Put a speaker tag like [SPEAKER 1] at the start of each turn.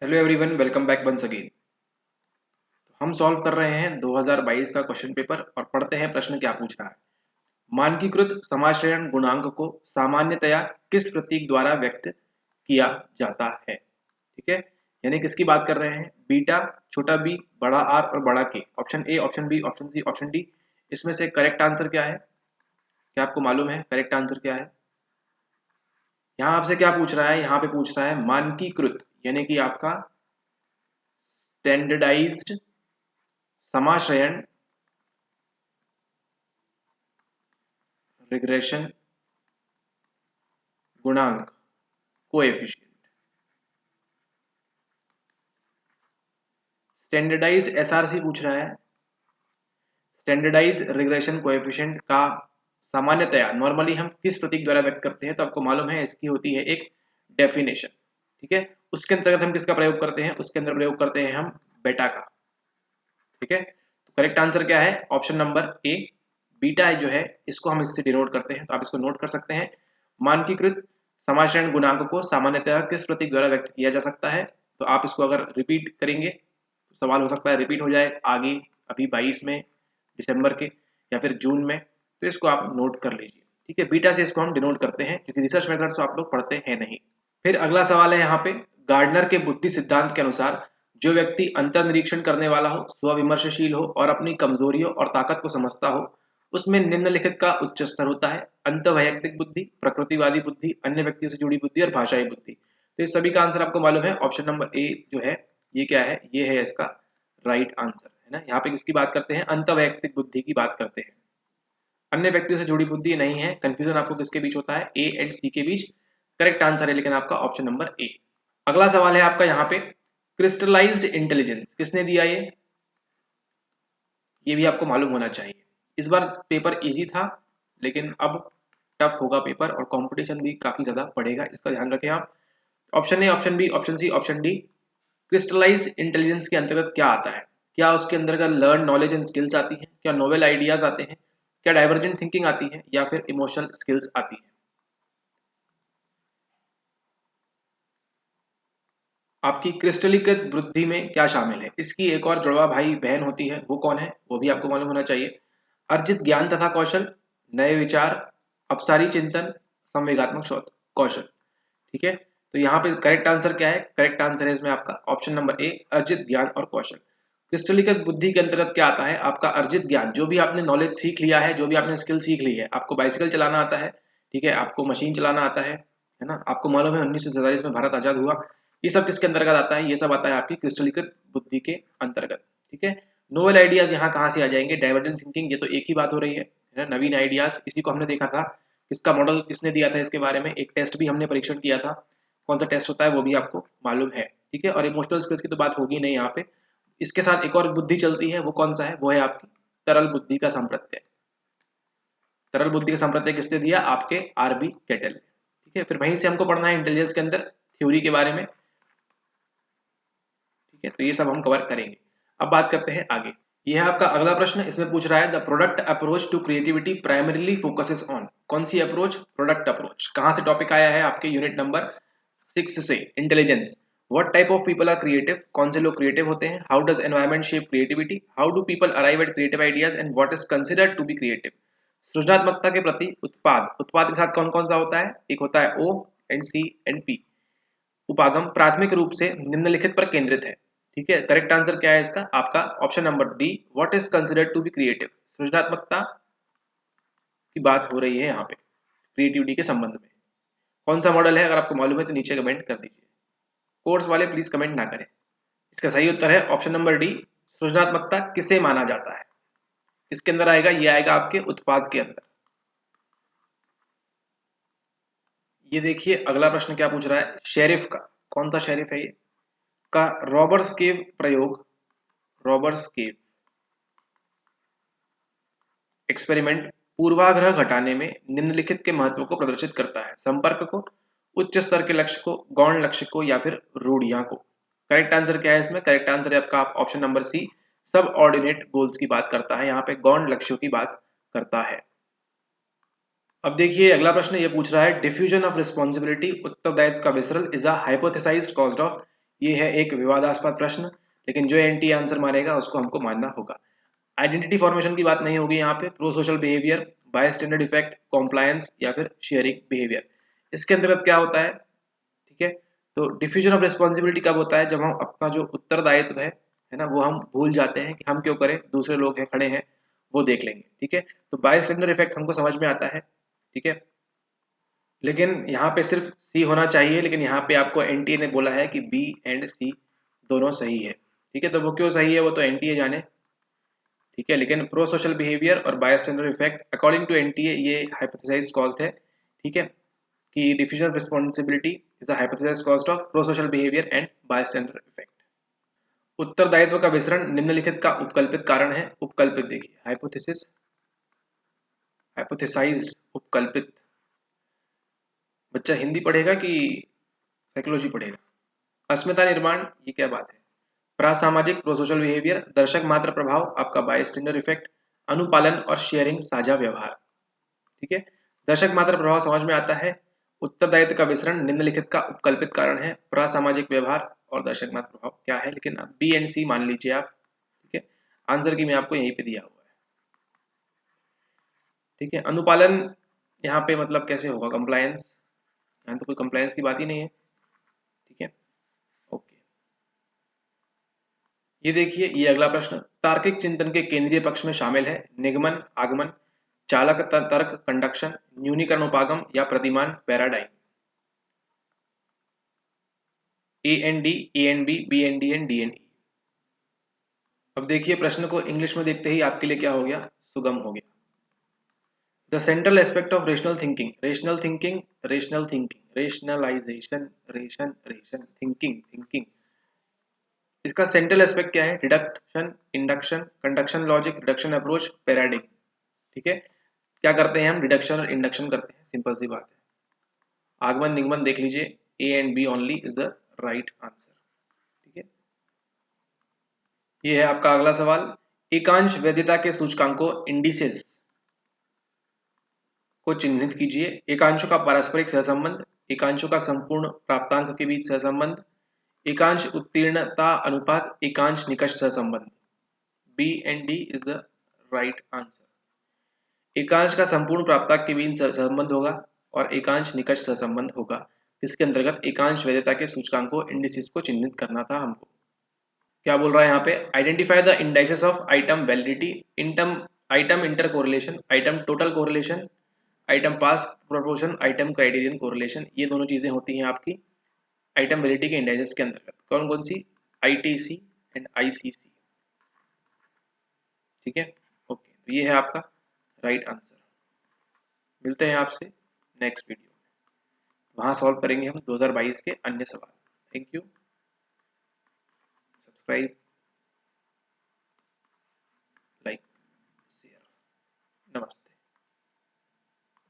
[SPEAKER 1] Hello everyone, welcome back once again. हम solve कर रहे हैं 2022 का क्वेश्चन पेपर और पढ़ते हैं प्रश्न क्या पूछ रहा है। मानकीकृत समाश्रयण गुणांक को सामान्यतया किस प्रतीक द्वारा व्यक्त किया जाता है? ठीक है, यानी किसकी बात कर रहे हैं? बीटा, छोटा बी, बड़ा आर और बड़ा के। Option A, option B, option C, option D. इसमें से करेक्ट आंसर क्या है? क्या आपको मालूम है करेक्ट आंसर क्या है? यहाँ आपसे क्या पूछ रहा है? यहाँ पे पूछ रहा है मानकीकृत यानी कि आपका स्टैंडर्डाइज्ड समाश्रयण रिग्रेशन गुणांक कोएफिशिएंट। स्टैंडर्डाइज एसआरसी पूछ रहा है। स्टैंडर्डाइज रिग्रेशन कोएफिशिएंट का सामान्यतया नॉर्मली हम किस प्रतीक द्वारा व्यक्त करते हैं? तो आपको मालूम है इसकी होती है एक डेफिनेशन। ठीक है, उसके अंतर्गत हम किसका प्रयोग करते हैं? उसके अंदर प्रयोग करते हैं हम बेटा का। ठीक है, तो करेक्ट आंसर क्या है? ऑप्शन नंबर ए, बीटा जो है इसको हम इससे डिनोट करते हैं, तो आप इसको नोट कर सकते हैं। मानकीकृत समाश्रयण गुणांक को सामान्यतः किस प्रतीक द्वारा व्यक्त किया जा सकता है? तो आप इसको अगर रिपीट करेंगे तो सवाल हो सकता है रिपीट हो जाए आगे, अभी 22 में दिसंबर के या फिर जून में, तो इसको आप नोट कर लीजिए। ठीक है, बीटा से इसको हम डिनोट करते हैं क्योंकि रिसर्च मेथड्स आप लोग पढ़ते हैं नहीं। फिर अगला सवाल है यहाँ पे, गार्डनर के बुद्धि सिद्धांत के अनुसार जो व्यक्ति अंतर्निरीक्षण करने वाला हो, स्वविमर्शशील हो और अपनी कमजोरियों और ताकत को समझता हो, उसमें निम्नलिखित का उच्च स्तर होता है: अंतर्वैयक्तिक बुद्धि, प्रकृतिवादी बुद्धि, अन्य व्यक्तियों से जुड़ी बुद्धि और भाषाई बुद्धि। तो इस सभी का आंसर आपको मालूम है, ऑप्शन नंबर ए जो है ये क्या है? ये है इसका राइट आंसर, है ना। यहाँ पे किसकी बात करते हैं? अंतर्वैयक्तिक बुद्धि की बात करते हैं। अन्य व्यक्तियों से जुड़ी बुद्धि नहीं है। कंफ्यूजन आपको किसके बीच होता है? ए एंड सी के बीच। करेक्ट आंसर है लेकिन आपका ऑप्शन नंबर ए। अगला सवाल है आपका यहाँ पे, क्रिस्टलाइज्ड इंटेलिजेंस किसने दिया? ये भी आपको मालूम होना चाहिए। इस बार पेपर इजी था लेकिन अब टफ होगा पेपर और कंपटीशन भी काफी ज्यादा बढ़ेगा, इसका ध्यान रखें आप। Option A, option B, option C, option D. Crystallize intelligence के अंतर्गत क्या आता है? क्या उसके अंतर्गत लर्न नॉलेज एंड स्किल्स आती है? क्या नोवेल आइडियाज आते हैं? क्या डाइवर्जेंट थिंकिंग आती है या फिर इमोशनल स्किल्स आती है? आपकी क्रिस्टलीकृत बुद्धि में क्या शामिल है? इसकी एक और जुड़वा भाई बहन होती है, वो कौन है? वो भी आपको मालूम होना चाहिए। अर्जित ज्ञान तथा कौशल, नए विचार, अपसारी चिंतन, संवेगात्मक कौशल। ठीक है, तो यहाँ पे करेक्ट आंसर क्या है? करेक्ट आंसर है इसमें आपका ऑप्शन नंबर ए, अर्जित ज्ञान और कौशल। क्रिस्टलीकृत बुद्धि के अंतर्गत क्या आता है? आपका अर्जित ज्ञान, जो भी आपने नॉलेज सीख लिया है, जो भी आपने स्किल सीख ली है, आपको बाइसिकल चलाना आता है, ठीक है, आपको मशीन चलाना आता है ना, आपको मालूम है 1947 में भारत आजाद हुआ, ये सब किसके अंतर्गत आता है? ये सब आता है आपकी क्रिस्टलीकृत बुद्धि के अंतर्गत। ठीक है, नोवेल आइडियाज यहाँ कहाँ से आ जाएंगे? डाइवर्जेंट थिंकिंग, ये तो एक ही बात हो रही है ना, नवीन आइडियाज, इसी को हमने देखा था। किसका मॉडल किसने दिया था? इसके बारे में एक टेस्ट भी हमने परीक्षण किया था। कौन सा टेस्ट होता है वो भी आपको मालूम है। ठीक है, और इमोशनल स्किल्स की तो बात होगी नहीं यहाँ पे। इसके साथ एक और बुद्धि चलती है, वो कौन सा है? वो है आपकी तरल बुद्धि का सांप्रत्य। तरल बुद्धि का सांप्रत्य किसने दिया? आपके आरबी केटल ने। ठीक है, फिर वहीं से हमको पढ़ना है इंटेलिजेंस के अंदर थ्योरी के बारे में। ठीक है, तो ये सब हम कवर करेंगे। अब बात करते हैं आगे। यह है आपका अगला प्रश्न। इसमें पूछ रहा है, the product approach to creativity primarily focuses on. कौन सी अप्रोच? Product approach. कहां से टॉपिक आया है? आपके यूनिट नंबर 6 से, intelligence. What type of people are creative? कौन से लोग क्रिएटिव होते हैं? How does environment shape creativity? How do people arrive at creative ideas and what is considered to be creative? सृजनात्मकता के प्रति उत्पाद, उत्पाद के साथ कौन कौन सा होता है? एक होता है O and C and P. उपागम प्राथमिक रूप से निम्नलिखित पर केंद्रित है। ठीक है, करेक्ट आंसर क्या है इसका? आपका option number D, what is considered to be creative. सृजनात्मकता की बात हो रही है यहाँ पे क्रिएटिविटी के संबंध में। कौन सा मॉडल है? अगर आपको मालूम है तो नीचे कमेंट कर दीजिए। कोर्स वाले प्लीज कमेंट ना करें। इसका सही उत्तर है ऑप्शन नंबर डी, सृजनात्मकता किसे माना जाता है? इसके अंदर आएगा, ये आएगा आपके उत्पाद के अंदर। ये देखिए अगला प्रश्न क्या पूछ रहा है, शेरिफ का। कौन सा शेरिफ है ये? का रॉबर्ट्स केव प्रयोग, रॉबर्ट्स केव एक्सपेरिमेंट पूर्वाग्रह घटाने में निम्नलिखित के महत्व को प्रदर्शित करता है: संपर्क को, उच्च स्तर के लक्ष्य को, गौण लक्ष्य को या फिर रूढ़ियां को? करेक्ट आंसर क्या है इसमें? करेक्ट आंसर है आपका ऑप्शन नंबर सी, सब ऑर्डिनेट गोल्स की बात करता है, यहाँ पे गौण लक्ष्यों की बात करता है। अब देखिए अगला प्रश्न ये पूछ रहा है, डिफ्यूजन ऑफ रिस्पॉन्सिबिलिटी, उत्तरदायित्व का विसरण, इज अ हाइपोथेसाइज्ड कॉज ऑफ ये है एक विवादास्पद प्रश्न, लेकिन जो एनटीए आंसर मानेगा उसको हमको मानना होगा। आइडेंटिटी फॉर्मेशन की बात नहीं होगी यहाँ पे, pro social behaviour, by standard effect, compliance या फिर शेयरिंग बिहेवियर। इसके अंतर्गत क्या होता है, ठीक है, तो डिफ्यूजन ऑफ रिस्पॉन्सिबिलिटी कब होता है, जब हम अपना जो उत्तरदायित्व है ना, वो हम भूल जाते हैं कि हम क्यों करें, दूसरे लोग हैं खड़े हैं वो देख लेंगे, ठीक है। तो बाय स्टैंडर्ड इफेक्ट हमको समझ में आता है, ठीक है, लेकिन यहाँ पे सिर्फ सी होना चाहिए, लेकिन यहाँ पे आपको एनटीए ने बोला है कि बी एंड सी दोनों सही है, ठीक है। तो वो क्यों सही है वो तो एनटीए जाने, ठीक है। लेकिन प्रो सोशल बिहेवियर और bystander effect according to NTA ये हाइपोथेसाइज्ड कॉस्ट है, ठीक है, कि diffusion responsibility is the hypothesised cost of prosocial behaviour and bystander effect. उत्तरदायित्व का विसरण निम्नलिखित का उपकल्पित कारण है। उपकल्पित देखिए, हाइपोथेसिस, हाइपोथेसाइज्ड, उपकल्पित। बच्चा हिंदी पढ़ेगा कि साइकोलॉजी पढ़ेगा? अस्मिता निर्माण, ये क्या बात है? प्रासामाजिक प्रोसोशल बिहेवियर, दर्शक मात्र प्रभाव, आपका बायस्टैंडर इफेक्ट, अनुपालन और शेयरिंग साझा व्यवहार, ठीक है। दर्शक मात्र प्रभाव समझ में आता है, उत्तरदायित्व का विसरण निम्नलिखित का उपकल्पित कारण है, प्रासामाजिक व्यवहार और दर्शक मात्र प्रभाव क्या है, लेकिन बी एंड सी मान लीजिए आप, ठीक है। आंसर की मैं आपको यहीं पे दिया हुआ है, ठीक है। अनुपालन यहाँ पे मतलब कैसे होगा, कंप्लायंस, यहाँ तो कोई कंप्लायंस की बात ही नहीं है, ठीक है, ओके। ये देखिए, ये अगला प्रश्न, तार्किक चिंतन के केंद्रीय पक्ष में शामिल है निगमन, आगमन, चालक तर्क कंडक्शन, न्यूनीकरण उपागम या प्रतिमान paradigm. A N D, A N B, B N D N, D N E. अब देखिए प्रश्न को इंग्लिश में देखते ही आपके लिए क्या हो गया, सुगम हो गया। The central aspect of rational thinking, rational thinking, rational thinking, rationalisation, ration thinking, thinking, इसका सेंट्रल एस्पेक्ट क्या है, deduction, induction, conduction logic, deduction approach, paradigm, ठीक है। क्या करते हैं हम, डिडक्शन और इंडक्शन करते हैं, सिंपल सी बात है। आगमन निगमन देख लीजिए, A and B only is the right answer, ठीक है। ये है आपका अगला सवाल, एकांश वैधता के सूचकांकों इंडिसेस को चिन्हित कीजिए। एकांशों का पारस्परिक सहसंबंध, एकांशों का संपूर्ण प्राप्तांक के बीच सहसंबंध, एकांश उत्तीर्णता अनुपात, एकांश निकष सहसंबंध। B and D is the right answer. एकांश का संपूर्ण प्राप्तांक के बीच सहसंबंध होगा और एकांश निकष सहसंबंध होगा, इसके अंतर्गत एकांश वैधता के सूचकांकों इंडिसेस को चिन्हित करना था हमको। क्या बोल रहा है यहाँ पे, identify the indices of item validity, item item intercorrelation, item total correlation, item pass proportion, item criterion correlation. ये दोनों चीजें होती हैं आपकी आइटम वैलिडिटी के इंडाइसेस के अंतर्गत। कौन कौन सी, आईटीसी एंड आईसीसी, ठीक है, ओके। तो ये है आपका राइट आंसर। मिलते हैं आपसे नेक्स्ट वीडियो में, वहां सॉल्व करेंगे हम 2022 के अन्य सवाल। Thank you, subscribe, like, share, नमस्ते।